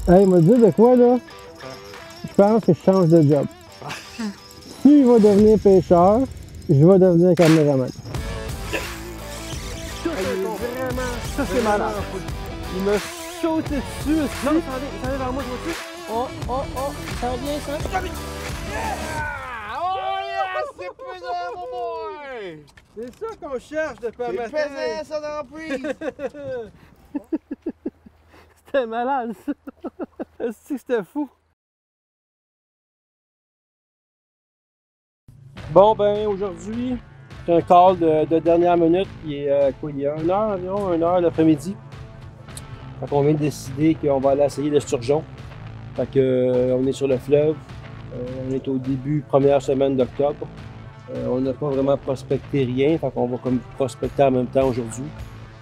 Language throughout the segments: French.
Hey, il m'a dit de quoi, là? Je pense que je change de job. S'il va devenir pêcheur, je vais devenir caméraman. Vraiment, Ça, c'est malade. Il m'a sauté dessus aussi. Non, ça vient vers moi, je vois-tu? Oh, ça vient, ça. Oh yes, c'est pesant, mon boy! C'est ça qu'on cherche depuis un C'est matin. pesant, ça, dans la prise! C'était malade, ça. Est-ce que c'était fou? Bon, ben, aujourd'hui, c'est un call de dernière minute. Il est quoi? Il est 1h environ, 1h l'après-midi. Fait qu'on vient de décider qu'on va aller essayer le sturgeon. Fait que, on est sur le fleuve. On est au début, première semaine d'octobre. On n'a pas vraiment prospecté rien, fait qu'on va comme prospecter en même temps aujourd'hui.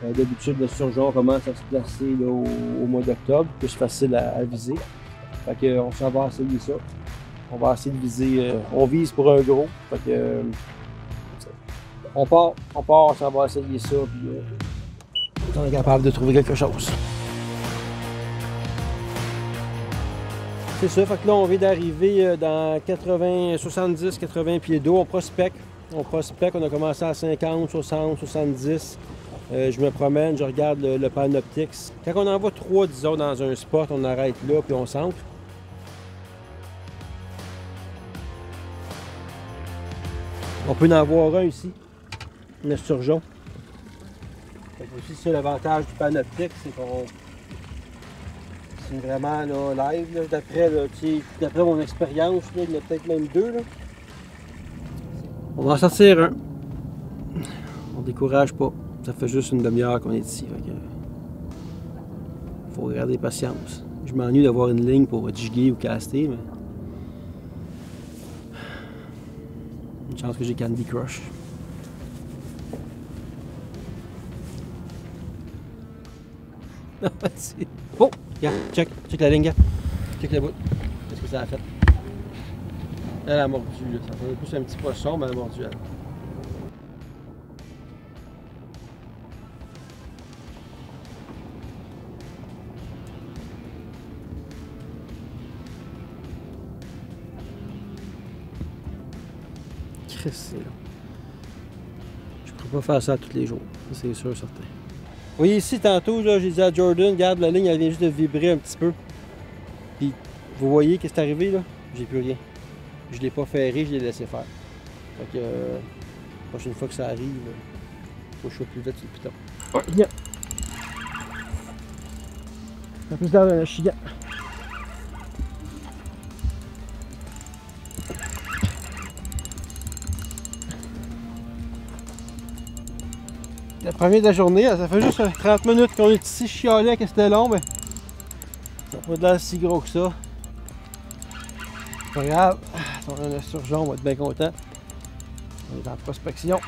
D'habitude, le sturgeon commence à se placer là, au mois d'octobre, plus facile à viser. Fait qu'on s'en va essayer ça. On va essayer de viser, on vise pour un gros. Fait que, on part, on s'en va essayer ça, puis on est capable de trouver quelque chose. C'est ça, fait que là on vient d'arriver dans 70-80 pieds d'eau, on prospecte, on a commencé à 50, 60, 70. Je me promène, je regarde le Panoptix. Quand on en voit 3, disons, dans un spot, on arrête là puis on s'ancre. On peut en avoir un ici, le sturgeon. Aussi, c'est l'avantage du Panoptix, c'est qu'on... C'est vraiment là, live, d'après mon expérience, il y en a peut-être même 2. Là. On va en sortir un. On décourage pas. Ça fait juste une demi-heure qu'on est ici. Faut garder patience. Je m'ennuie d'avoir une ligne pour jiguer ou caster, mais... Une chance que j'ai Candy Crush. Oh! Regarde, check la ligne, regarde. Check le bout. Qu'est-ce que ça a fait? Elle a mordu, là. Ça fait plus un petit poisson, mais elle a mordu, elle. Christ, là. Je pourrais pas faire ça tous les jours. C'est sûr, certain. Vous voyez ici, tantôt, j'ai dit à Jordan, regarde, la ligne, elle vient juste de vibrer un petit peu. Puis, vous voyez qu'est-ce qui est arrivé, là? J'ai plus rien. Je l'ai pas ferré, je l'ai laissé faire. Fait que, la prochaine fois que ça arrive, faut que je sois plus vite sur le piton. Oh, viens! Un plus d'air d'un chigan. Le premier de la journée, ça fait juste 30 minutes qu'on est ici, chialait que c'était long, mais ça n'a pas de l'air si gros que ça. Pas grave, si on a un sturgeon, on va être bien content. On est en prospection.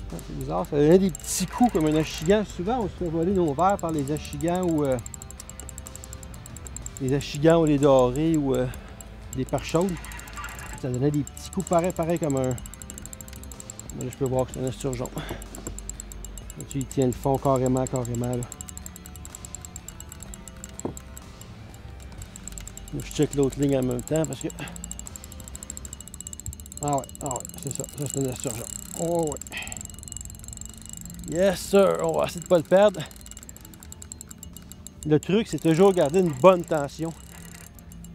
C'est bizarre, ça donne des petits coups comme un achigan. Souvent, on se fait voler nos verres par les achigans ou les dorés ou des perches chaudes. Ça donnait des petits coups pareils comme un... Là, je peux voir que c'est un esturgeon. Là, il tient le fond carrément là. Là, je check l'autre ligne en même temps parce que... Ah ouais, c'est ça. Ça, c'est un esturgeon. Oh ouais. Yes sir, on va essayer de ne pas le perdre. Le truc, c'est toujours garder une bonne tension.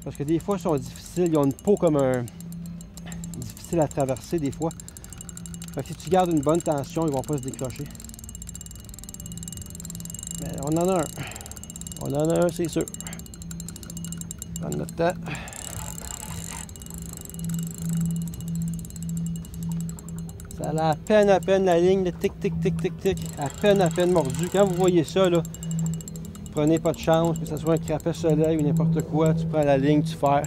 Parce que des fois, ils sont difficiles. Ils ont une peau comme un... difficile à traverser des fois. Fait que si tu gardes une bonne tension, ils vont pas se décrocher. Mais on en a un. On en a un, c'est sûr. Prendre notre temps. Ça a à peine la ligne, le tic. À peine mordu. Quand vous voyez ça, là, prenez pas de chance, que ce soit un crapet soleil ou n'importe quoi, tu prends la ligne, tu fais.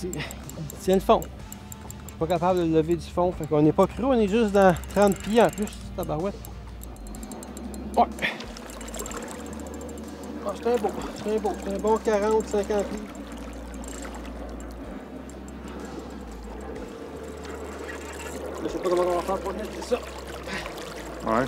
Il tient le fond. Je suis pas capable de le lever du fond. Fait qu'on n'est pas cru, on est juste dans 30 pieds en plus, tabarouette. Ouais. Ah, c'est un bon 40-50 pieds. Je sais pas comment on va faire pour mettre ça. Ouais.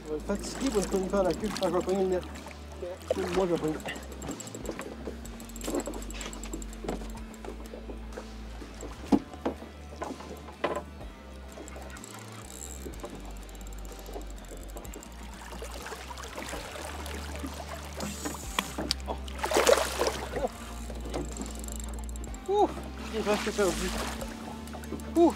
Je vais être fatigué pour ne pas me faire la queue. Je vais pogner le net. Moi, je vais pogner. Ouf! J'ai presque perdu. Ouf!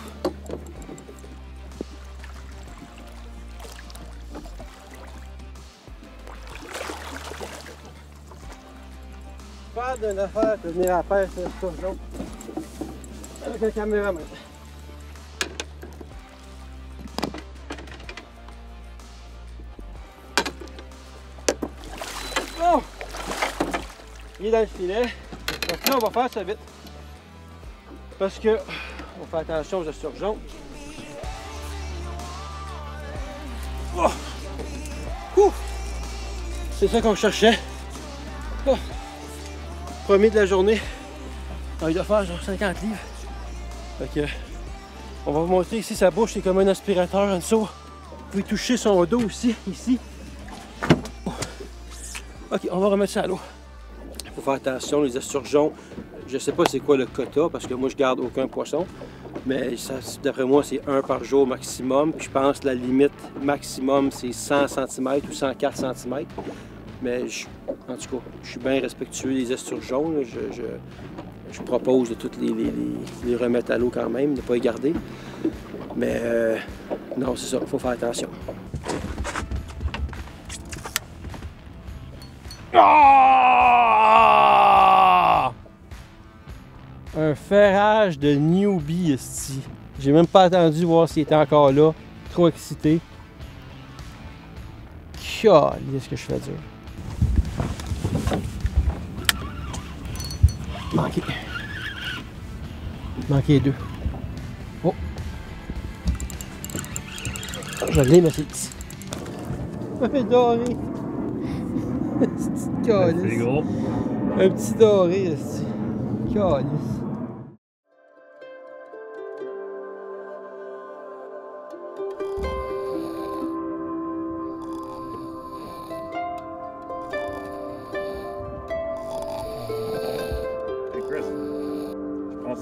Pas d'une affaire de venir à la pêche sur l'esturgeon avec un caméraman. Bon! Il est dans le filet. Donc là, on va faire ça vite. Parce que on fait attention aux esturgeons. Oh! Ouf! C'est ça qu'on cherchait. Oh! Premier de la journée. Il doit faire genre 50 livres. Fait que, on va vous montrer ici sa bouche, c'est comme un aspirateur en dessous. Vous pouvez toucher son dos aussi, ici. Oh. Ok, on va remettre ça à l'eau. Il faut faire attention, les esturgeons. Je sais pas c'est quoi le quota parce que moi je garde aucun poisson. Mais d'après moi, c'est 1 par jour maximum. Puis je pense que la limite maximum, c'est 100 cm ou 104 cm. Mais en tout cas, je suis bien respectueux des esturgeons. Là. Je propose de toutes les remettre à l'eau quand même, de ne pas les garder. Mais non, c'est ça, il faut faire attention. Ah! Un ferrage de newbie ici. J'ai même pas attendu voir s'il était encore là. Trop excité. Qu'est-ce que je fais dur. Manqué. Manqué 2. Oh. Je l'ai, mais c'est petit. Un petit doré. C'est gros. Un petit doré, ici. Calice.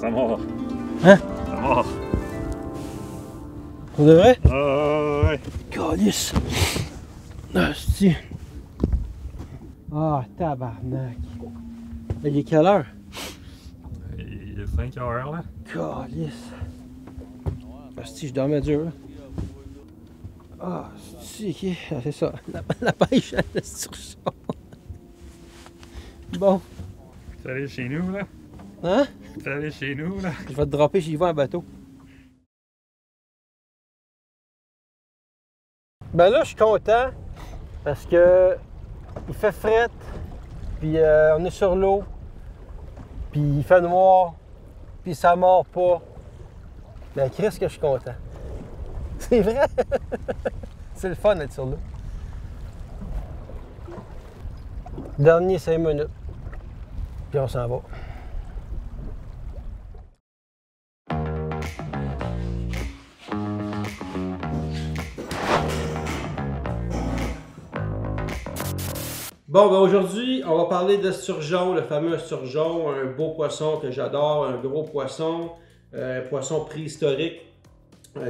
Ça mord. Hein? Ça mord. On devrait? Ouais. Calice. Ah, c'est... Ah, tabarnak. Il est quelle heure? Il est 5 heures là. Calice. Ah, si, je dormais dur. Ah, si, ok. Ah, c'est ça. La pêche à l'esturgeon. Bon. Tu es allé chez nous là? Hein? Tu es allé chez nous là? Je vais te dropper chez Yvan en bateau. Ben là, je suis content parce que il fait fret, puis on est sur l'eau, puis il fait noir, puis ça mord pas. Ben Christ que je suis content. C'est vrai! C'est le fun d'être sur l'eau. Dernier 5 minutes, puis on s'en va. Bon, ben aujourd'hui, on va parler d'esturgeon, le fameux esturgeon, un beau poisson que j'adore, un gros poisson, poisson préhistorique.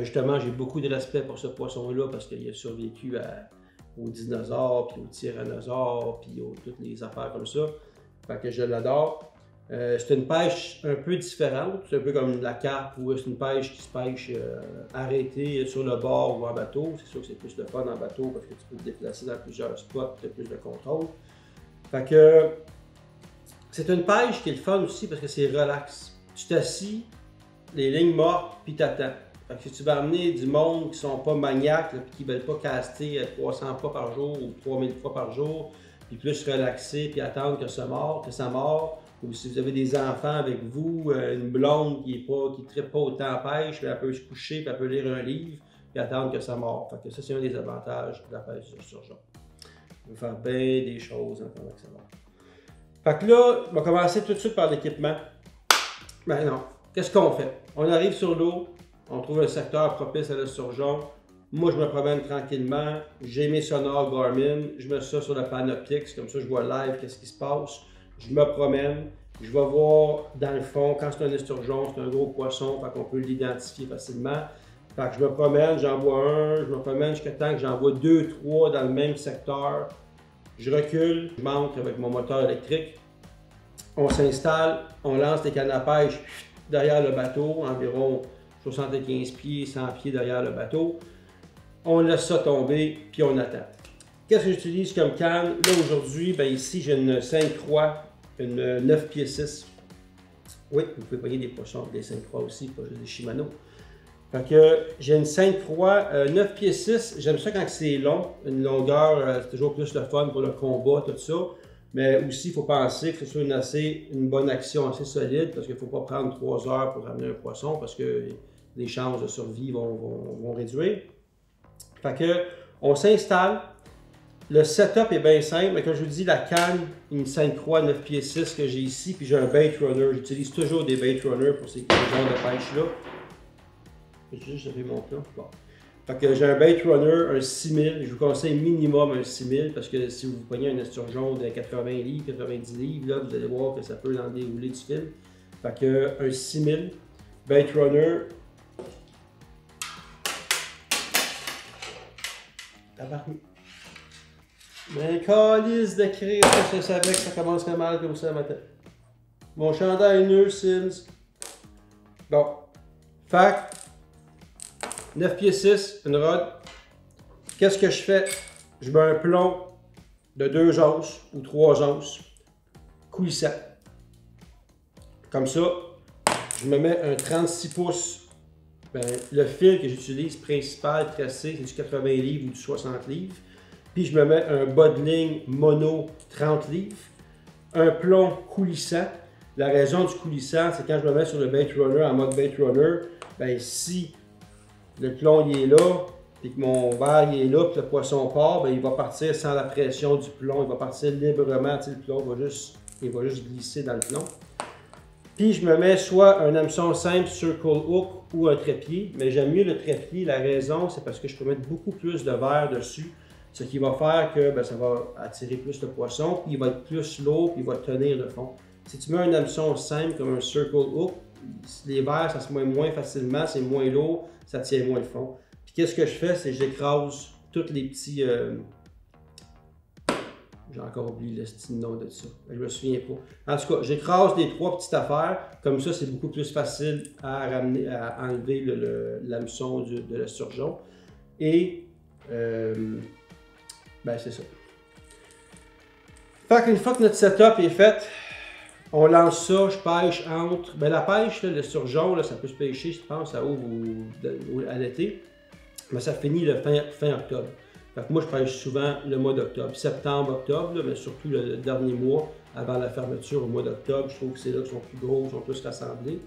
Justement, j'ai beaucoup de respect pour ce poisson-là parce qu'il a survécu aux dinosaures, puis aux tyrannosaures, puis aux toutes les affaires comme ça. Fait que je l'adore. C'est une pêche un peu différente, c'est un peu comme la carpe où c'est une pêche qui se pêche arrêtée sur le bord ou en bateau. C'est sûr que c'est plus le fun en bateau parce que tu peux te déplacer dans plusieurs spots, tu as plus de contrôle. Fait que c'est une pêche qui est le fun aussi parce que c'est relax. Tu t'assis, les lignes mortes, puis t'attends. Fait que si tu vas amener du monde qui sont pas maniaques, là, puis qui veulent pas caster 300 fois par jour ou 3000 fois par jour, puis plus relaxer, puis attendre que ça mord, ou si vous avez des enfants avec vous, une blonde qui ne trippe pas autant à pêche, puis elle peut se coucher, puis elle peut lire un livre, et attendre que ça mord. Fait que ça, c'est un des avantages de la pêche de l'esturgeon. On peut faire bien des choses en attendant que ça mord. Fait que là, on va commencer tout de suite par l'équipement. Ben non. Qu'est-ce qu'on fait? On arrive sur l'eau, on trouve un secteur propice à l'esturgeon. Moi, je me promène tranquillement. J'ai mes sonars Garmin. Je mets ça sur le Panoptix. Comme ça, je vois live qu'est-ce qui se passe. Je me promène. Je vais voir dans le fond, quand c'est un esturgeon, c'est un gros poisson, fait qu'on peut l'identifier facilement. Fait que je me promène, j'en vois un, je me promène jusqu'à temps que j'en vois 2, 3 dans le même secteur. Je recule, je monte avec mon moteur électrique. On s'installe, on lance les cannes à pêche derrière le bateau, environ 75 pieds, 100 pieds derrière le bateau. On laisse ça tomber, puis on attend. Qu'est-ce que j'utilise comme canne? Là, aujourd'hui, ben ici, j'ai une Sainte-Croix, une 9 pieds 6. Oui, vous pouvez payer des poissons, des Sainte-Croix aussi, pas juste des Shimano. Fait que j'ai une Sainte-Croix 9 pieds 6. J'aime ça quand c'est long. Une longueur, c'est toujours plus le fun pour le combat, tout ça. Mais aussi, il faut penser que ce soit une bonne action assez solide parce qu'il ne faut pas prendre 3 heures pour ramener un poisson parce que les chances de survie vont réduire. Fait que on s'installe. Le setup est bien simple, mais comme je vous dis, la canne, une Sainte-Croix 9 pieds 6 que j'ai ici, puis j'ai un bait runner. J'utilise toujours des bait runners pour ces genres de pêche-là. J'ai juste fait mon plan. Bon. Fait que j'ai un bait runner, un 6000. Je vous conseille minimum un 6000 parce que si vous prenez un esturgeon de 80 livres, 90 livres, là, vous allez voir que ça peut en dérouler du fil. Fait que un 6000, bait runner. Tabarnak. Mais calice de crise, je savais que ça commencerait mal comme ça matin. Mon chandail nœud Sims. Bon. Fait 9 pieds 6, une rod. Qu'est-ce que je fais? Je mets un plomb de 2 onces ou 3 onces coulissant. Comme ça, je me mets un 36 pouces. Ben, le fil que j'utilise principal tracé, c'est du 80 livres ou du 60 livres. Puis je me mets un bas de ligne mono 30 livres. Un plomb coulissant. La raison du coulissant, c'est quand je me mets sur le bait runner en mode bait runner, ben si le plomb il est là, puis que mon verre il est là, puis le poisson part, ben il va partir sans la pression du plomb, il va partir librement, tu sais, le plomb il va juste glisser dans le plomb. Puis je me mets soit un hameçon simple circle hook ou un trépied, mais j'aime mieux le trépied. La raison, c'est parce que je peux mettre beaucoup plus de verre dessus, ce qui va faire que ben, ça va attirer plus le poisson, puis il va être plus lourd, puis il va tenir le fond. Si tu mets un hameçon simple comme un circle hook, les verres ça se met moins facilement, c'est moins lourd, ça tient moins le fond. Puis qu'est-ce que je fais, c'est que j'écrase tous les petits... J'ai encore oublié le nom de ça. Je me souviens pas. En tout cas, j'écrase les 3 petites affaires. Comme ça, c'est beaucoup plus facile à ramener, à enlever l'hameçon de l'esturgeon. Et ben c'est ça. Fait qu'une fois que notre setup est fait, on lance ça, je pêche entre... Ben la pêche, l'esturgeon, ça peut se pêcher, je pense, ça ouvre à l'été. Mais ça finit le fin octobre. Fait que moi, je pêche souvent le mois d'octobre. Septembre, octobre, mais surtout le dernier mois, avant la fermeture au mois d'octobre. Je trouve que c'est là qu'ils sont plus gros, ils sont plus rassemblés.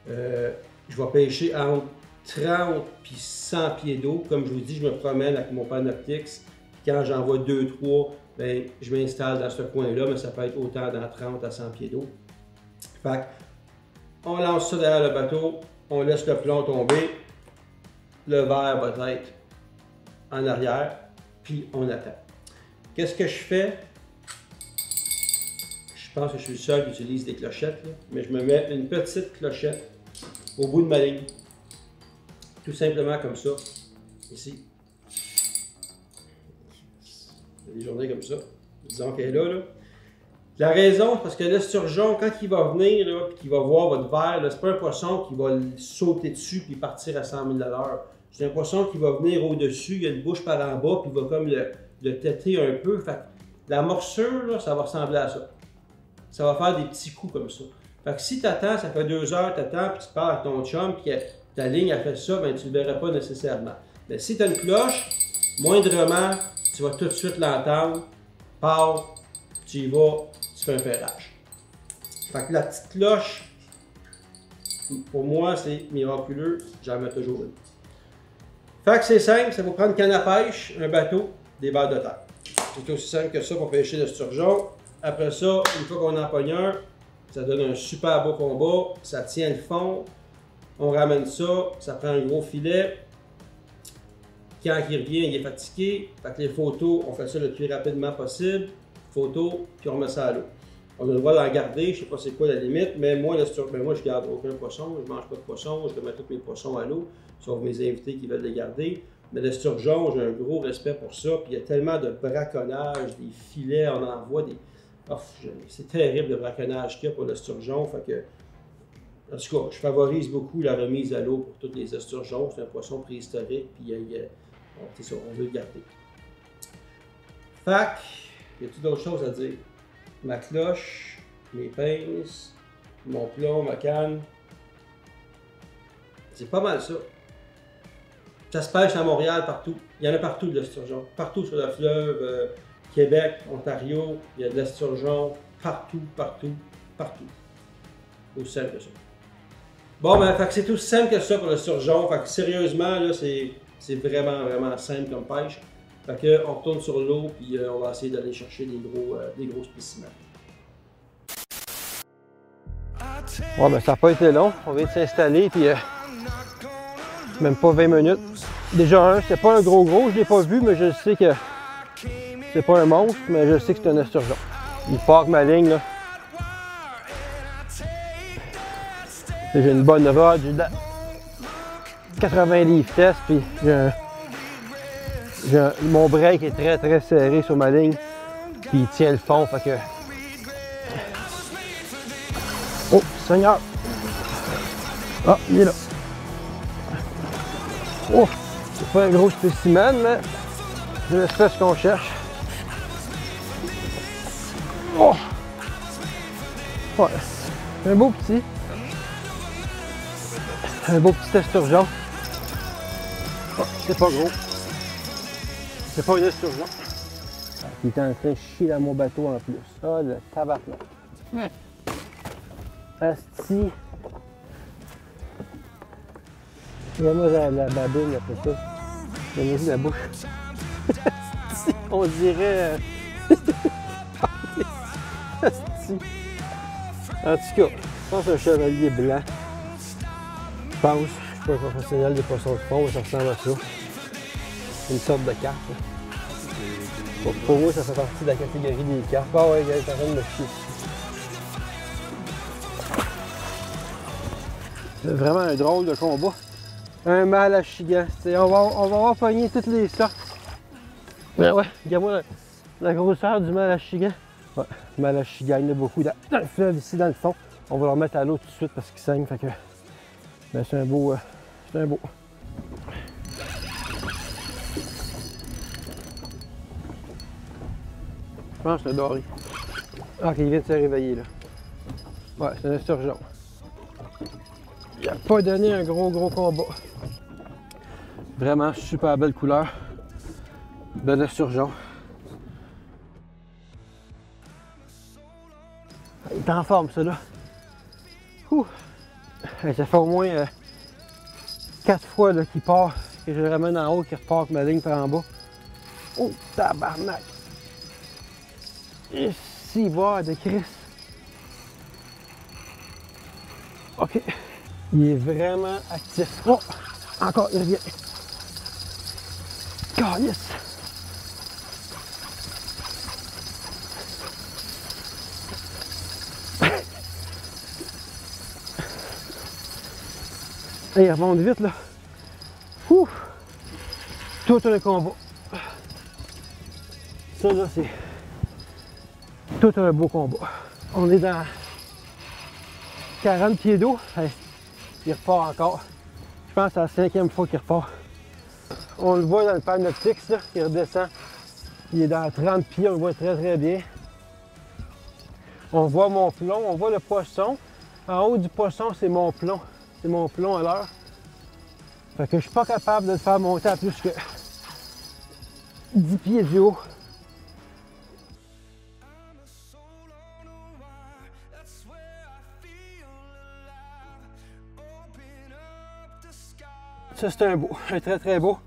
Je vais pêcher entre 30 et 100 pieds d'eau. Comme je vous dis, je me promène avec mon Panoptix. Quand j'en vois 2-3, ben, je m'installe dans ce coin-là, mais ça peut être autant dans 30 à 100 pieds d'eau. Fait on lance ça derrière le bateau, on laisse le plomb tomber. Le verre va être en arrière, puis on attend. Qu'est-ce que je fais? Je pense que je suis le seul qui utilise des clochettes, là, mais je me mets une petite clochette au bout de ma ligne. Tout simplement comme ça, ici. Il y a des journées comme ça. Disons qu'elle est là, là. La raison, parce que l'esturgeon, quand il va venir, là, puis qu'il va voir votre verre, c'est pas un poisson qui va sauter dessus puis partir à 100 000 à l'heure. C'est un poisson qui va venir au-dessus, il a une bouche par en bas, puis il va comme le têter un peu. Fait que la morsure, là, ça va ressembler à ça. Ça va faire des petits coups comme ça. Fait que si tu attends, ça fait 2 heures, tu attends, puis tu parles à ton chum, puis ta ligne a fait ça, ben tu ne le verras pas nécessairement. Mais si tu as une cloche, moindrement, tu vas tout de suite l'entendre. Pars, tu y vas, tu fais un ferrage. Fait que la petite cloche, pour moi, c'est miraculeux, j'en mets toujours une. Fait que c'est simple, ça vous prend une canne à pêche, un bateau, des barres de terre. C'est aussi simple que ça pour pêcher le sturgeon. Après ça, une fois qu'on en pogne un, ça donne un super beau combat, ça tient le fond. On ramène ça, ça prend un gros filet. Quand il revient, il est fatigué. Fait que les photos, on fait ça le plus rapidement possible. Photos, puis on remet ça à l'eau. On a le droit d'en garder, je sais pas c'est quoi la limite, mais moi, moi je garde aucun poisson, je mange pas de poisson, je mets tous mes poissons à l'eau, sauf mes invités qui veulent les garder. Mais le sturgeon, j'ai un gros respect pour ça, puis il y a tellement de braconnage, des filets, on envoie des... Oh, c'est terrible le braconnage qu'il y a pour le sturgeon, fait que... En tout cas, je favorise beaucoup la remise à l'eau pour tous les esturgeons, c'est un poisson préhistorique, puis c'est ça, on veut le garder. Fait que, y a-t-il d'autres choses à dire? Ma cloche, mes pinces, mon plomb, ma canne. C'est pas mal ça. Ça se pêche à Montréal partout. Il y en a partout de l'esturgeon. Partout sur le fleuve, Québec, Ontario, il y a de l'esturgeon. Partout, partout, partout. Aussi simple que ça. Bon, ben, fait que c'est aussi simple que ça pour l'esturgeon. Fait que sérieusement, là, c'est vraiment, vraiment simple comme pêche. Fait que on retourne sur l'eau puis on va essayer d'aller chercher des gros spécimens. Ouais, ben ça n'a pas été long. On vient de s'installer, puis même pas 20 minutes. Déjà c'est pas un gros, je l'ai pas vu, mais je sais que c'est pas un monstre, mais je sais que c'est un esturgeon. Il part ma ligne, là. J'ai une bonne rod, j'ai 80 livres test, puis mon break est très très serré sur ma ligne, puis il tient le fond, fait que... Oh, Seigneur! Ah, il est là! Oh, c'est pas un gros spécimen, mais c'est l'espèce qu'on cherche. Oh! Ouais, un beau petit. Un beau petit esturgeon. Oh, c'est pas gros. C'est pas un esturgeon. Il est en train de chier dans mon bateau en plus. Ah, le tabarnak. Asti. Regarde-moi la babine après ça. Donnez-y la bouche. On dirait... Asti. En tout cas, je pense un chevalier blanc. Je pense. Je suis pas un professionnel des poissons de fond, mais ça ressemble à ça. Une sorte de carpe. Pour moi, ça fait partie de la catégorie des carpes. Ah ouais, il est en train de me chier. C'est vraiment un drôle de combat. Un malachigan. On va avoir pogné toutes les sortes. Mais ouais, regarde-moi la grosseur du malachigan. Ouais, malachigan, il y en a beaucoup dans le fleuve ici dans le fond. On va le remettre à l'eau tout de suite parce qu'il saigne. Fait que ben, c'est un beau. C'est un beau. Je pense que c'est un doré. Ok, il vient de se réveiller là. Ouais, c'est un esturgeon. Il n'a pas donné un gros combat. Vraiment super belle couleur de l'esturgeon. Il est en forme, ça là. Ouh. Ça fait au moins 4 fois qu'il part, que je le ramène en haut, qu'il repart avec ma ligne par en bas. Oh, tabarnak! Ici, voir de Christ. Ok. Il est vraiment actif. Oh! Encore, il revient. Oh, yes! Il remonte vite là. Ouh! Tout un combat. Ça là, c'est tout un beau combat. On est dans 40 pieds d'eau. Hey, il repart encore. Je pense que c'est la 5e fois qu'il repart. On le voit dans le panoptix là, il redescend. Il est dans 30 pieds, on le voit très très bien. On voit mon plomb, on voit le poisson. En haut du poisson, c'est mon plomb. C'est mon plomb à l'heure. Fait que je suis pas capable de le faire monter à plus que 10 pieds du haut. Ça c'est un beau, un très très beau.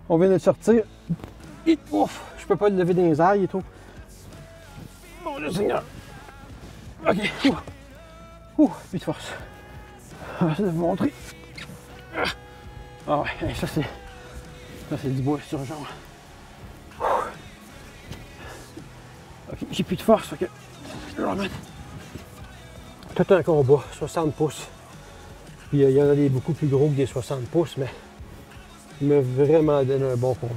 On vient de le sortir. Et, ouf, je peux pas le lever dans les airs, il est trop. Bon, le Seigneur. Ok, plus de force. Je vais vous montrer. Ah ouais, ça c'est du bois sur genre. Ok, j'ai plus de force, ok. Je vais le remettre. Tout un combat, 60 pouces. Puis il y en a des beaucoup plus gros que des 60 pouces, mais il m'a vraiment donné un bon combat.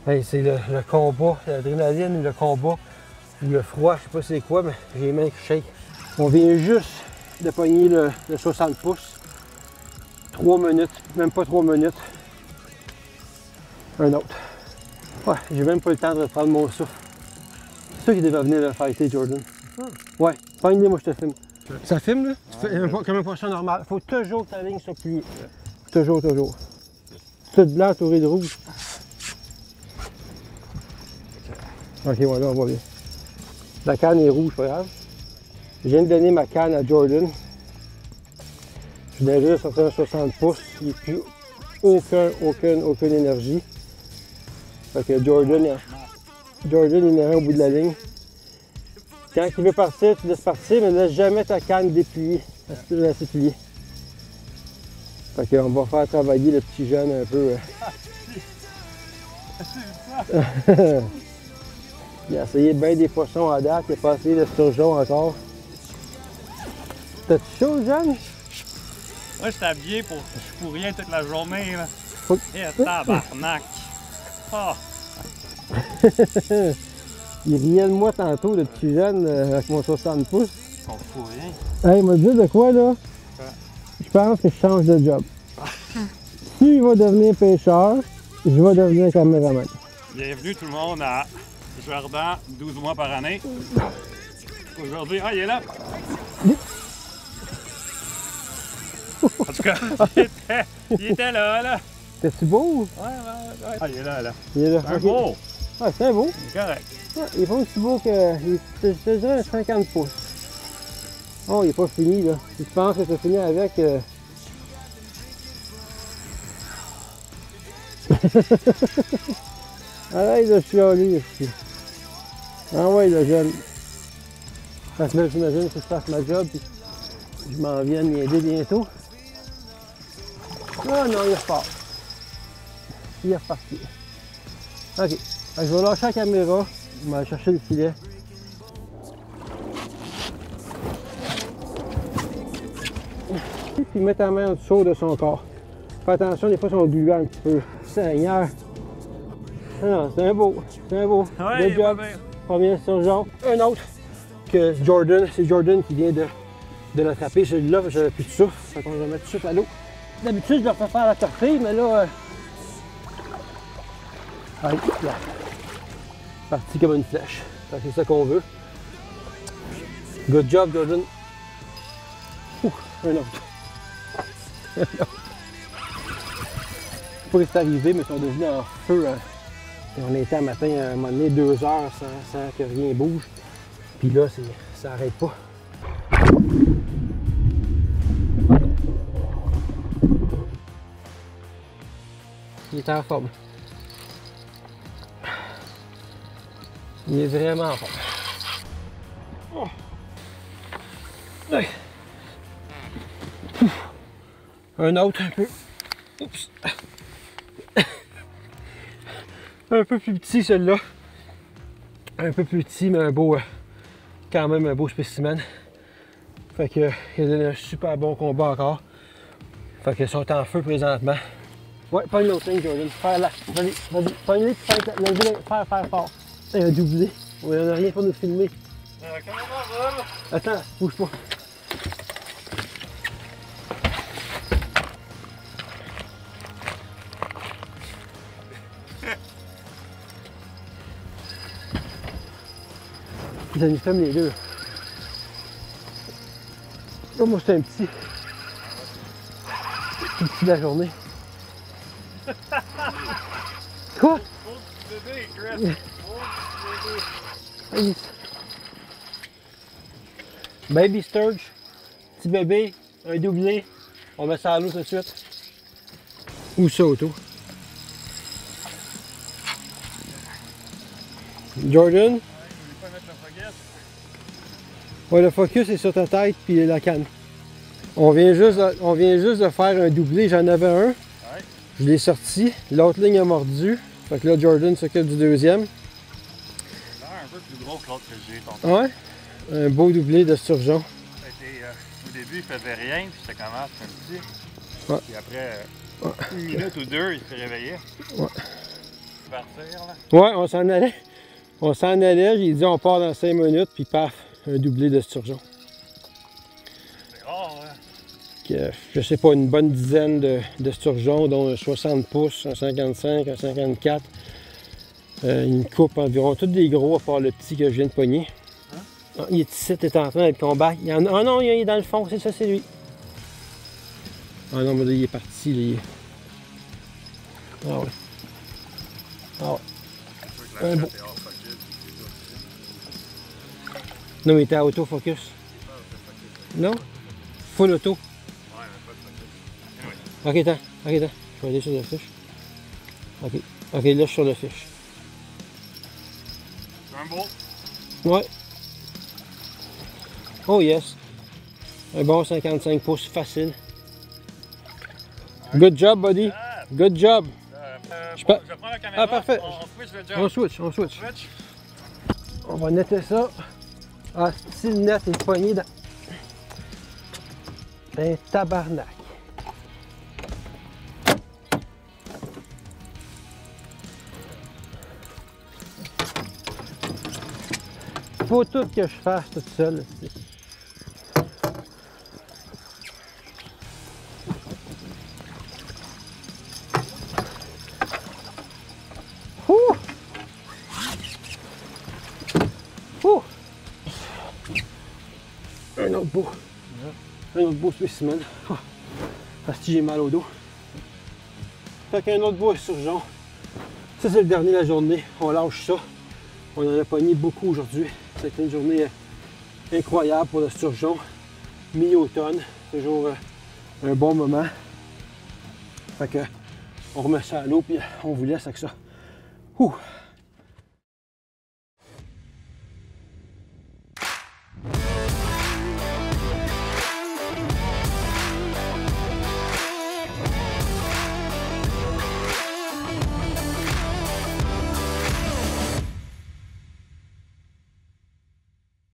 Hey, c'est le combat, l'adrénaline, le combat, ou le froid, je sais pas c'est quoi, mais j'ai les mains qui shake. On vient juste de pogner le 60 pouces. 3 minutes, même pas 3 minutes. Un autre. Ouais, j'ai même pas eu le temps de reprendre mon souffle. C'est ça qui devait venir le fighter, Jordan. Ouais, pogne-les, moi je te filme. Ça filme là? Tu fais comme un poisson normal. Faut toujours que ta ligne soit pliée. Toujours. Tout blanc, entouré de rouge. Ok, voilà, on va bien. La canne est rouge, pas grave. Je viens de donner ma canne à Jordan. Je viens juste sortir un 60 pouces. Il n'y a plus aucune énergie. Fait que Jordan il est au bout de la ligne. Quand il veut partir, tu laisses partir, mais ne laisse jamais ta canne dépliée. Tu la laisses plier. Fait qu'on va faire travailler le petit jeune un peu. Il a essayé bien des poissons à date, il a pas essayé de sturgeon encore. T'as-tu chaud, jeune? Moi, j'étais habillé pour rien toute la journée, là. Faut... Et tabarnak! Oh. Il riait de moi tantôt, le petit jeune, avec mon 60 pouces. On fout rien. Hey, il m'a dit de quoi, là? Je pense que je change de job. S'il va devenir pêcheur, je vais devenir caméraman. Bienvenue tout le monde à Jordan, 12 mois par année. Aujourd'hui, il est là! En tout cas, il était là. T'es-tu beau? Ouais. Ah, il est là. Il est là. C'est un Ok. beau! Ah, c'est un beau. C'est correct. Ouais, il est pas aussi beau que. Je te dirais 50 pouces. Oh, il est pas fini, là. Si tu penses que c'est fini avec. Arrête de chialer ici. Ah ouais, le jeune. Parce que là, j'imagine que je fasse ma job, puis je m'en viens m'aider bientôt. Ah non, il repart. Il est reparti. Ok. Je vais lâcher la caméra. Je vais aller chercher le filet. Puis mettre ta main en dessous de son corps. Fais attention, des fois, ils sont gluants un petit peu. Seigneur. Ah non, c'est un beau. Ouais, Good job. Premier surgeon. Un autre que Jordan. C'est Jordan qui vient de l'attraper. Celui-là, j'avais plus de souffle. Fait qu'on va mettre tout de suite à l'eau. D'habitude, je leur fais faire la torpille, mais là. Allez, là. Parti comme une flèche. C'est ça qu'on veut. Good job, Jordan. Ouh, un autre. Je sais pas ce qui est arrivé, mais ils sont devenus en feu. Hein. Et on était un matin, à un moment donné, 2 heures sans que rien bouge. Puis là, ça n'arrête pas. Il est en forme. Il est vraiment en forme. Oh. Un autre un peu. Oups. Un peu plus petit celui-là. Un peu plus petit, mais un beau, quand même un beau spécimen. Fait que il a donné un super bon combat encore. Fait qu'ils sont en feu présentement. Ouais, pogne l'autre ligne, Jordan. Faire là. Vas-y, pogne-les, faire fort. C'est un doublé. On n'a rien pour nous filmer. Comment on va, là? Attends, bouge pas. Ils nous ferment les deux. Oh, moi, c'est un petit. Tout petit de la journée. Quoi? Baby sturge, petit bébé, un doublé. On met ça à l'eau tout de suite. Ou ça autour. Jordan? Ouais, je voulais pas mettre le focus. Ouais, le focus est sur ta tête puis la canne. On vient juste de faire un doublé, j'en avais un. Ouais. Je l'ai sorti, l'autre ligne a mordu. Fait que là, Jordan s'occupe du deuxième. C'est un peu plus gros que l'autre que j'ai tantôt. Ouais, un beau doublé de sturgeon. Au début, il faisait rien, puis j'étais comment, c'est un petit. Ouais. Puis après, une minute ou deux, il s'est réveillé. Ouais. Partir, là. Ouais, on s'en allait. On s'en allait, j'ai dit on part dans 5 minutes, puis paf, un doublé de sturgeon. C'est rare, hein. Que, je sais pas, une bonne dizaine de sturgeons, dont un 60 pouces, un 55, un 54. Une coupe environ, tous des gros à part le petit que je viens de pogner. Hein? Ah, il est ici, il est en train d'être combat. Il y en a, oh non, il est dans le fond, c'est ça, c'est lui. Ah non, mais là, il est parti. Là, il est... Ah ouais. Ah ouais. Un beau. Non, mais il était à autofocus. Non? Full auto. Ouais, mais pas de focus. Ok, attends. Ok, attends. Je vais aller sur le fiche. Ok. Ok, là, je suis sur le fiche. C'est un beau. Ouais. Oh yes. Un bon 55 pouces facile. Good job, buddy. Good job. Je prends la caméra. Ah, parfait. On switch le job. On switch, on switch. Switch. On va netter ça. Ah, si le net est poigné dans... Un tabarnak. Faut tout que je fasse toute seule. Ici. Ouh! Ouh! Un autre beau. Un autre beau spécimen. Oh. Parce que j'ai mal au dos. Fait qu'un autre beau sturgeon. Ça, c'est le dernier de la journée. On lâche ça. On en a pogné beaucoup aujourd'hui. C'était une journée incroyable pour le sturgeon. Mi-automne. Toujours un bon moment. Fait que on remet ça à l'eau puis on vous laisse avec ça. Ouh.